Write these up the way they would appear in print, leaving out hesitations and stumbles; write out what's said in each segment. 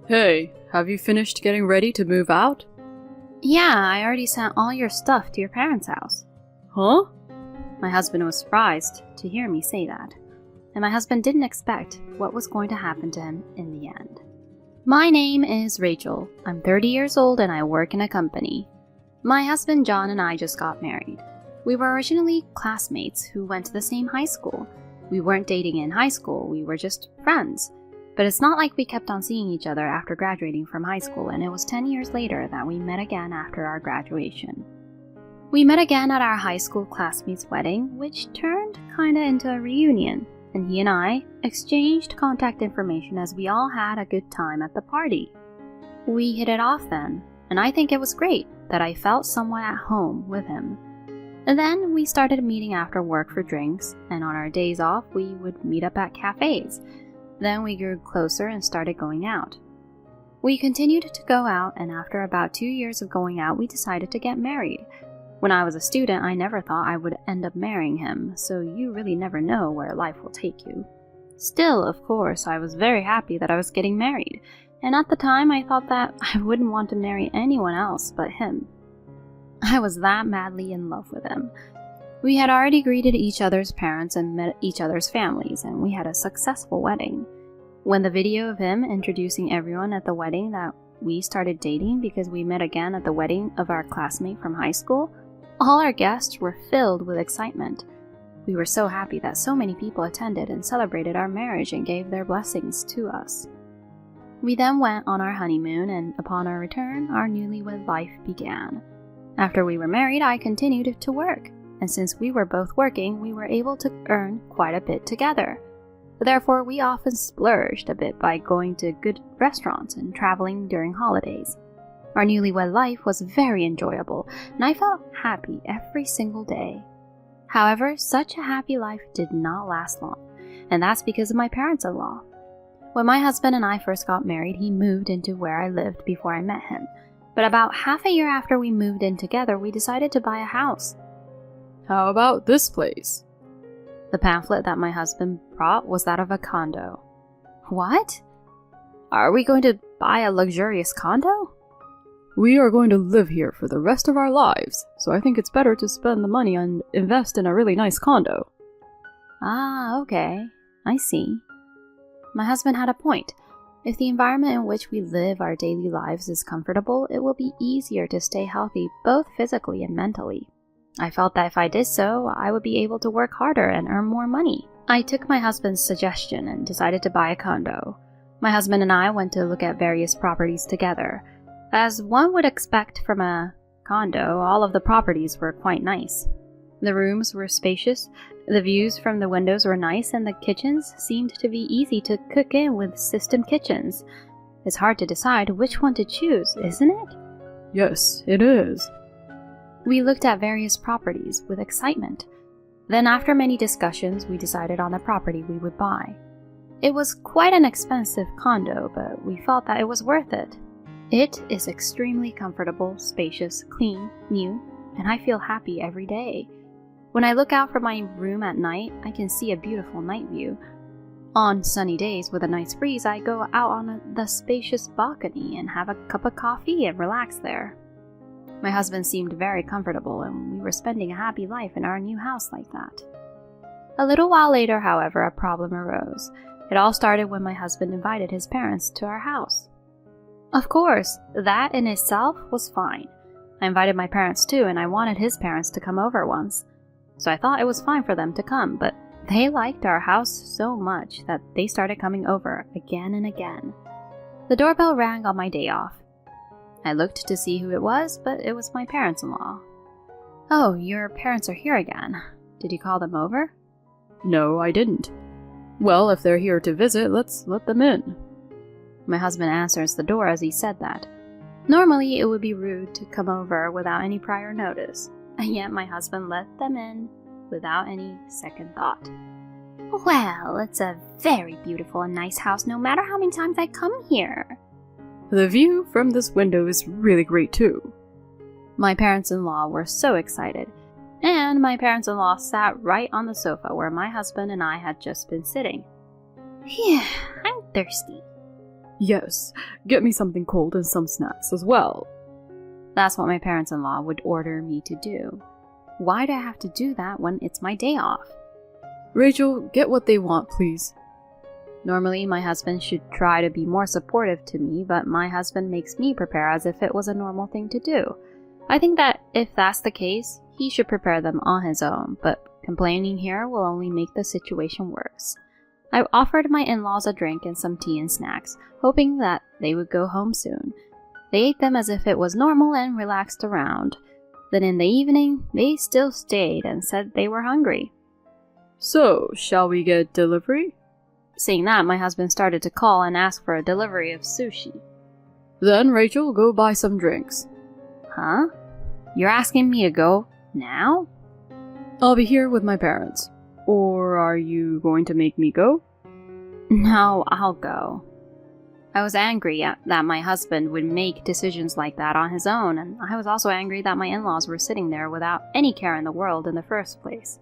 Hey, have you finished getting ready to move out? Yeah, I already sent all your stuff to your parents' house. Huh? My husband was surprised to hear me say that, and my husband didn't expect what was going to happen to him in the end. My name is Rachel. I'm 30 years old and I work in a company. My husband John and I just got married. We were originally classmates who went to the same high school. We weren't dating in high school, we were just friends. But it's not like we kept on seeing each other after graduating from high school, and it was 10 years later that we met again after our graduation. We met again at our high school classmates' wedding, which turned kinda into a reunion, and he and I exchanged contact information as we all had a good time at the party. We hit it off then, and I think it was great that I felt somewhat at home with him. And then we started meeting after work for drinks, and on our days off we would meet up at cafes. Then we grew closer and started going out. We continued to go out, and after about 2 years of going out, we decided to get married. When I was a student, I never thought I would end up marrying him, so you really never know where life will take you. Still, of course, I was very happy that I was getting married, and at the time I thought that I wouldn't want to marry anyone else but him. I was that madly in love with him. We had already greeted each other's parents and met each other's families, and we had a successful wedding. When the video of him introducing everyone at the wedding that we started dating because we met again at the wedding of our classmate from high school, all our guests were filled with excitement. We were so happy that so many people attended and celebrated our marriage and gave their blessings to us. We then went on our honeymoon, and upon our return, our newlywed life began. After we were married, I continued to work, and since we were both working, we were able to earn quite a bit together. Therefore, we often splurged a bit by going to good restaurants and traveling during holidays. Our newlywed life was very enjoyable, and I felt happy every single day. However, such a happy life did not last long, and that's because of my parents-in-law. When my husband and I first got married, he moved into where I lived before I met him. But about half a year after we moved in together, we decided to buy a house. How about this place? The pamphlet that my husband brought was that of a condo. What? Are we going to buy a luxurious condo? We are going to live here for the rest of our lives, so I think it's better to spend the money and invest in a really nice condo. Ah, okay. I see. My husband had a point. If the environment in which we live our daily lives is comfortable, it will be easier to stay healthy both physically and mentally. I felt that if I did so, I would be able to work harder and earn more money. I took my husband's suggestion and decided to buy a condo. My husband and I went to look at various properties together. As one would expect from a condo, all of the properties were quite nice. The rooms were spacious, the views from the windows were nice, and the kitchens seemed to be easy to cook in with system kitchens. It's hard to decide which one to choose, isn't it? Yes, it is. We looked at various properties with excitement. Then after many discussions, we decided on the property we would buy. It was quite an expensive condo, but we felt that it was worth it. It is extremely comfortable, spacious, clean, new, and I feel happy every day. When I look out from my room at night, I can see a beautiful night view. On sunny days with a nice breeze, I go out on the spacious balcony and have a cup of coffee and relax there. My husband seemed very comfortable, and we were spending a happy life in our new house like that. A little while later, however, a problem arose. It all started when my husband invited his parents to our house. Of course, that in itself was fine. I invited my parents too, and I wanted his parents to come over once. So I thought it was fine for them to come, but they liked our house so much that they started coming over again and again. The doorbell rang on my day off. I looked to see who it was, but it was my parents-in-law. Oh, your parents are here again. Did you call them over? No, I didn't. Well, if they're here to visit, let's let them in. My husband answers the door as he said that. Normally, it would be rude to come over without any prior notice, and yet my husband let them in without any second thought. Well, it's a very beautiful and nice house no matter how many times I come here. The view from this window is really great too. My parents-in-law were so excited, and my parents-in-law sat right on the sofa where my husband and I had just been sitting. Phew, I'm thirsty. Yes, get me something cold and some snacks as well. That's what my parents-in-law would order me to do. Why do I have to do that when it's my day off? Rachel, get what they want, please. Normally, my husband should try to be more supportive to me, but my husband makes me prepare as if it was a normal thing to do. I think that if that's the case, he should prepare them on his own, but complaining here will only make the situation worse. I offered my in-laws a drink and some tea and snacks, hoping that they would go home soon. They ate them as if it was normal and relaxed around. Then in the evening, they still stayed and said they were hungry. So, shall we get delivery? Saying that, my husband started to call and ask for a delivery of sushi. Then, Rachel, go buy some drinks. Huh? You're asking me to go now? I'll be here with my parents. Or are you going to make me go? No, I'll go. I was angry that my husband would make decisions like that on his own, and I was also angry that my in-laws were sitting there without any care in the world in the first place.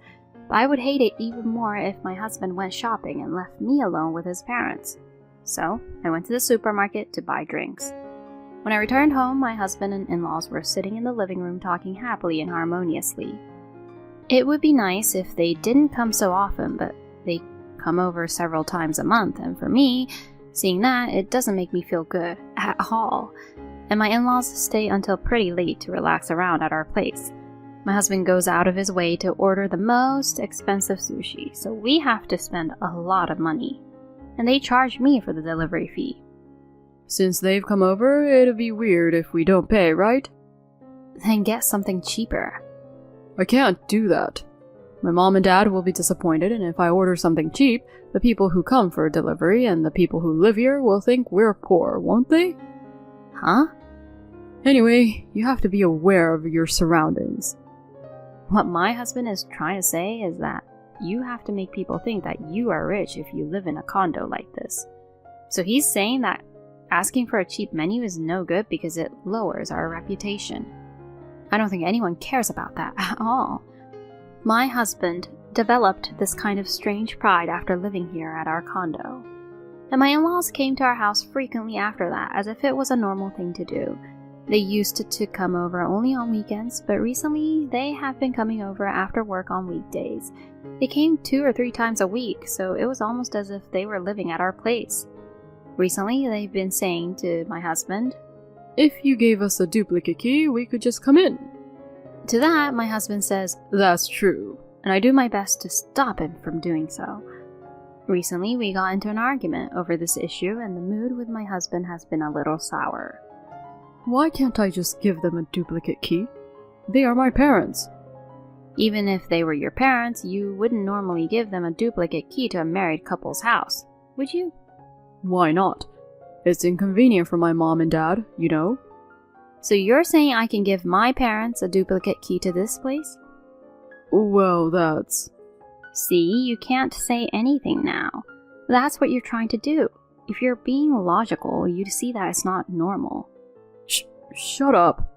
But I would hate it even more if my husband went shopping and left me alone with his parents. So, I went to the supermarket to buy drinks. When I returned home, my husband and in-laws were sitting in the living room talking happily and harmoniously. It would be nice if they didn't come so often, but they come over several times a month, and for me, seeing that, it doesn't make me feel good at all. And my in-laws stay until pretty late to relax around at our place. My husband goes out of his way to order the most expensive sushi, so we have to spend a lot of money. And they charge me for the delivery fee. Since they've come over, it'd be weird if we don't pay, right? Then get something cheaper. I can't do that. My mom and dad will be disappointed, and if I order something cheap, the people who come for a delivery and the people who live here will think we're poor, won't they? Huh? Anyway, you have to be aware of your surroundings. What my husband is trying to say is that you have to make people think that you are rich if you live in a condo like this. So he's saying that asking for a cheap menu is no good because it lowers our reputation. I don't think anyone cares about that at all. My husband developed this kind of strange pride after living here at our condo. And my in-laws came to our house frequently after that, as if it was a normal thing to do. They used to come over only on weekends, but recently they have been coming over after work on weekdays. They came 2 or 3 times a week, so it was almost as if they were living at our place. Recently, they've been saying to my husband, "If you gave us a duplicate key, we could just come in." To that, my husband says, "That's true." And I do my best to stop him from doing so. Recently, we got into an argument over this issue, and the mood with my husband has been a little sour. Why can't I just give them a duplicate key? They are my parents. Even if they were your parents, you wouldn't normally give them a duplicate key to a married couple's house, would you? Why not? It's inconvenient for my mom and dad, you know. So you're saying I can give my parents a duplicate key to this place? Well, that's... See, you can't say anything now. That's what you're trying to do. If you're being logical, you'd see that it's not normal. Shut up.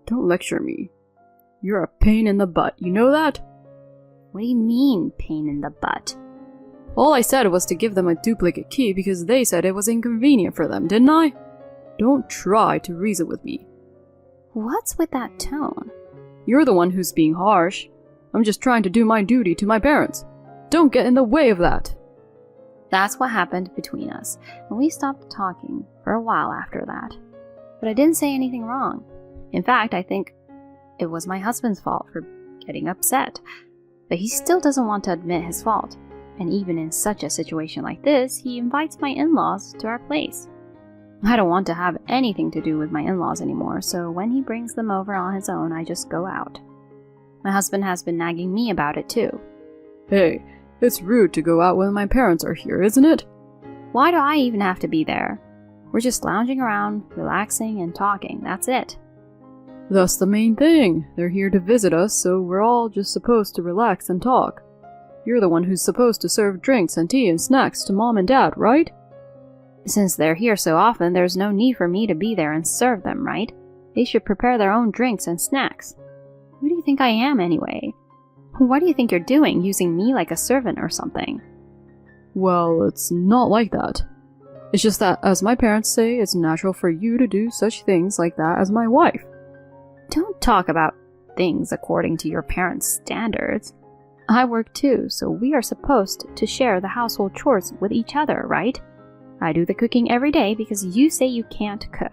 Don't lecture me. You're a pain in the butt, you know that? What do you mean, pain in the butt? All I said was to give them a duplicate key because they said it was inconvenient for them, didn't I? Don't try to reason with me. What's with that tone? You're the one who's being harsh. I'm just trying to do my duty to my parents. Don't get in the way of that. That's what happened between us, and we stopped talking for a while after that. But I didn't say anything wrong. In fact, I think it was my husband's fault for getting upset. But he still doesn't want to admit his fault. And even in such a situation like this, he invites my in-laws to our place. I don't want to have anything to do with my in-laws anymore, so when he brings them over on his own, I just go out. My husband has been nagging me about it too. Hey, it's rude to go out when my parents are here, isn't it? Why do I even have to be there? We're just lounging around, relaxing and talking, that's it. That's the main thing. They're here to visit us, so we're all just supposed to relax and talk. You're the one who's supposed to serve drinks and tea and snacks to mom and dad, right? Since they're here so often, there's no need for me to be there and serve them, right? They should prepare their own drinks and snacks. Who do you think I am, anyway? What do you think you're doing, using me like a servant or something? Well, it's not like that. It's just that, as my parents say, it's natural for you to do such things like that as my wife. Don't talk about things according to your parents' standards. I work too, so we are supposed to share the household chores with each other, right? I do the cooking every day because you say you can't cook.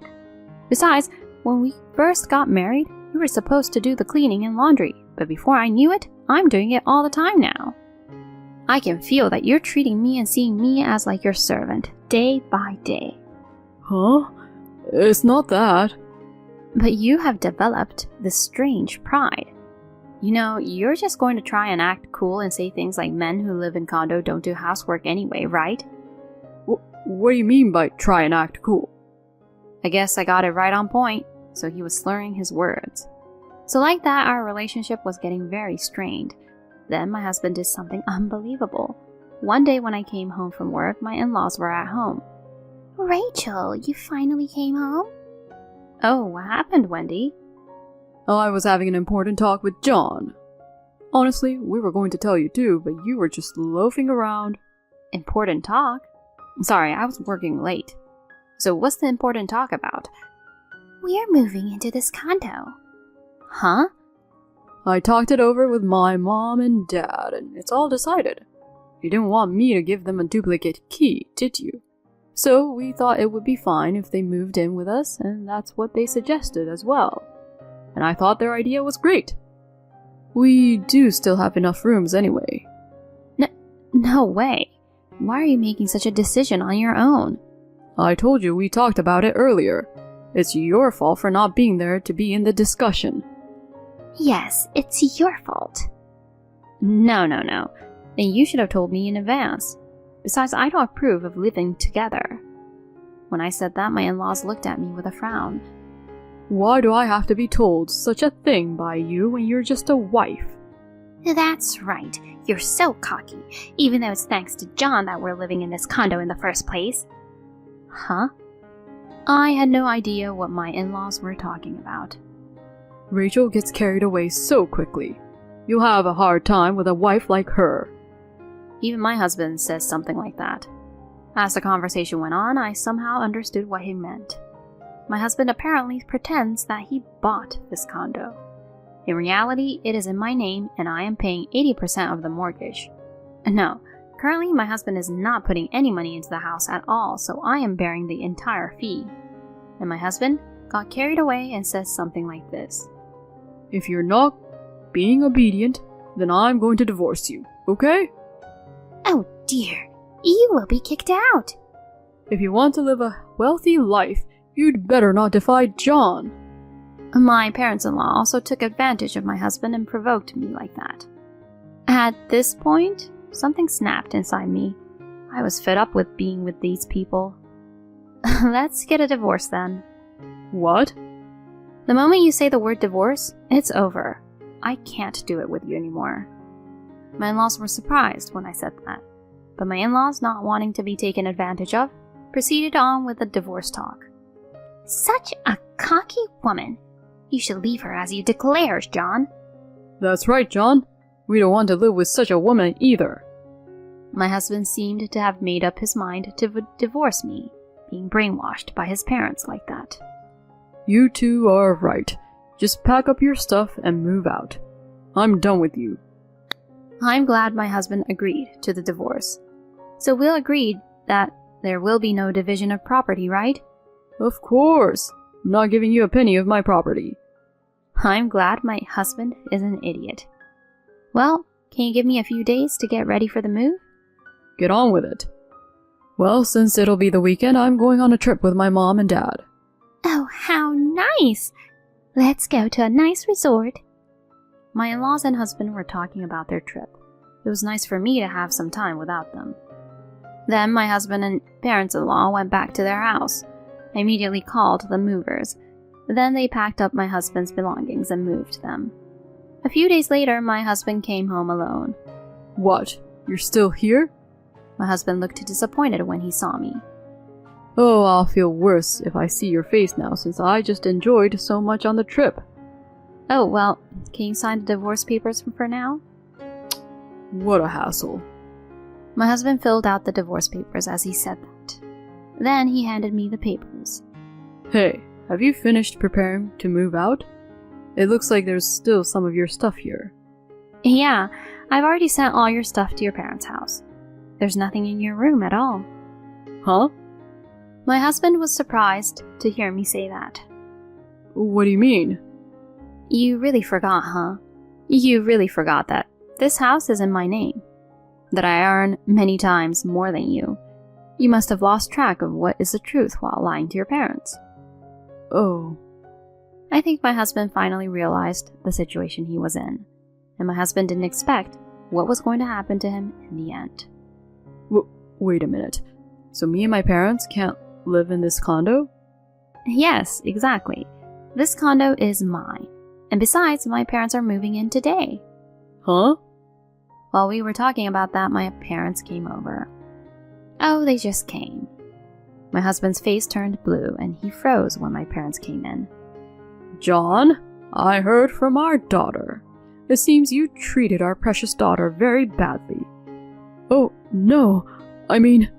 Besides, when we first got married, you were supposed to do the cleaning and laundry, but before I knew it, I'm doing it all the time now. I can feel that you're treating me and seeing me as like your servant, day by day. Huh? It's not that. But you have developed this strange pride. You know, you're just going to try and act cool and say things like men who live in condo don't do housework anyway, right? What do you mean by try and act cool? I guess I got it right on point, so he was slurring his words. So like that, our relationship was getting very strained. Then my husband did something unbelievable. One day when I came home from work, my in-laws were at home. Rachel, you finally came home? Oh, what happened, Wendy? Oh, I was having an important talk with John. Honestly, we were going to tell you too, but you were just loafing around. Important talk? Sorry, I was working late. So what's the important talk about? We're moving into this condo. Huh? I talked it over with my mom and dad, and it's all decided. You didn't want me to give them a duplicate key, did you? So we thought it would be fine if they moved in with us, and that's what they suggested as well. And I thought their idea was great. We do still have enough rooms anyway. No way. Why are you making such a decision on your own? I told you we talked about it earlier. It's your fault for not being there to be in the discussion. Yes, it's your fault. No. Then you should have told me in advance. Besides, I don't approve of living together. When I said that, my in-laws looked at me with a frown. Why do I have to be told such a thing by you when you're just a wife? That's right. You're so cocky, even though it's thanks to John that we're living in this condo in the first place. Huh? I had no idea what my in-laws were talking about. Rachel gets carried away so quickly. You'll have a hard time with a wife like her. Even my husband says something like that. As the conversation went on, I somehow understood what he meant. My husband apparently pretends that he bought this condo. In reality, it is in my name and I am paying 80% of the mortgage. No, currently my husband is not putting any money into the house at all, so I am bearing the entire fee. And my husband got carried away and says something like this. If you're not being obedient, then I'm going to divorce you, okay? Oh dear, you will be kicked out. If you want to live a wealthy life, you'd better not defy John. My parents-in-law also took advantage of my husband and provoked me like that. At this point, something snapped inside me. I was fed up with being with these people. Let's get a divorce then. What? The moment you say the word divorce, it's over. I can't do it with you anymore. My in-laws were surprised when I said that, but my in-laws, not wanting to be taken advantage of, proceeded on with the divorce talk. Such a cocky woman. You should leave her as you declared, John. That's right, John. We don't want to live with such a woman either. My husband seemed to have made up his mind to divorce me, being brainwashed by his parents like that. You two are right. Just pack up your stuff and move out. I'm done with you. I'm glad my husband agreed to the divorce. So we'll agree that there will be no division of property, right? Of course. I'm not giving you a penny of my property. I'm glad my husband is an idiot. Well, can you give me a few days to get ready for the move? Get on with it. Well, since it'll be the weekend, I'm going on a trip with my mom and dad. Oh, how nice! Let's go to a nice resort. My in-laws and husband were talking about their trip. It was nice for me to have some time without them. Then my husband and parents-in-law went back to their house. I immediately called the movers. Then they packed up my husband's belongings and moved them. A few days later, my husband came home alone. What? You're still here? My husband looked disappointed when he saw me. Oh, I'll feel worse if I see your face now, since I just enjoyed so much on the trip. Oh, well, can you sign the divorce papers for now? What a hassle. My husband filled out the divorce papers as he said that. Then he handed me the papers. Hey, have you finished preparing to move out? It looks like there's still some of your stuff here. Yeah, I've already sent all your stuff to your parents' house. There's nothing in your room at all. Huh? My husband was surprised to hear me say that. What do you mean? You really forgot, huh? You really forgot that this house is in my name. That I earn many times more than you. You must have lost track of what is the truth while lying to your parents. Oh. I think my husband finally realized the situation he was in. And my husband didn't expect what was going to happen to him in the end. Wait a minute. So me and my parents can't live in this condo? Yes, exactly. This condo is mine. And besides, my parents are moving in today. Huh? While we were talking about that, my parents came over. Oh, they just came. My husband's face turned blue and he froze when my parents came in. John, I heard from our daughter. It seems you treated our precious daughter very badly. Oh, no. I mean,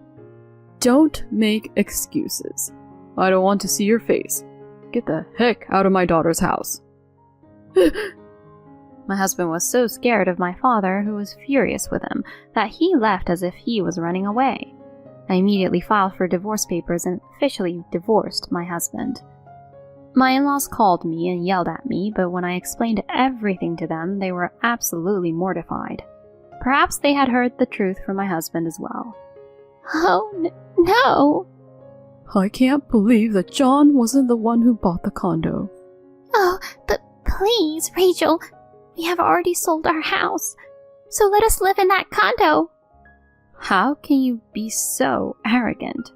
don't make excuses. I don't want to see your face. Get the heck out of my daughter's house. My husband was so scared of my father, who was furious with him, that he left as if he was running away. I immediately filed for divorce papers and officially divorced my husband. My in-laws called me and yelled at me, but when I explained everything to them, they were absolutely mortified. Perhaps they had heard the truth from my husband as well. Oh, no! I can't believe that John wasn't the one who bought the condo. Oh, but please, Rachel, we have already sold our house, so let us live in that condo. How can you be so arrogant?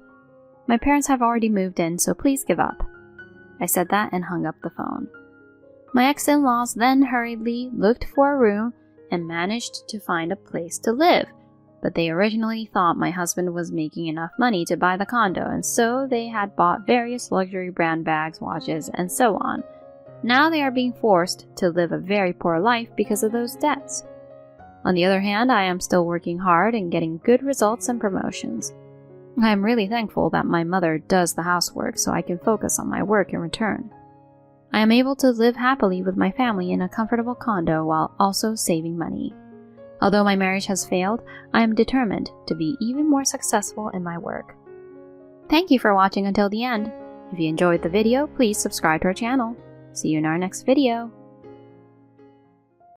My parents have already moved in, so please give up. I said that and hung up the phone. My ex-in-laws then hurriedly looked for a room and managed to find a place to live, but they originally thought my husband was making enough money to buy the condo, and so they had bought various luxury brand bags, watches, and so on. Now they are being forced to live a very poor life because of those debts. On the other hand, I am still working hard and getting good results and promotions. I am really thankful that my mother does the housework so I can focus on my work in return. I am able to live happily with my family in a comfortable condo while also saving money. Although my marriage has failed, I am determined to be even more successful in my work. Thank you for watching until the end. If you enjoyed the video, please subscribe to our channel. See you in our next video.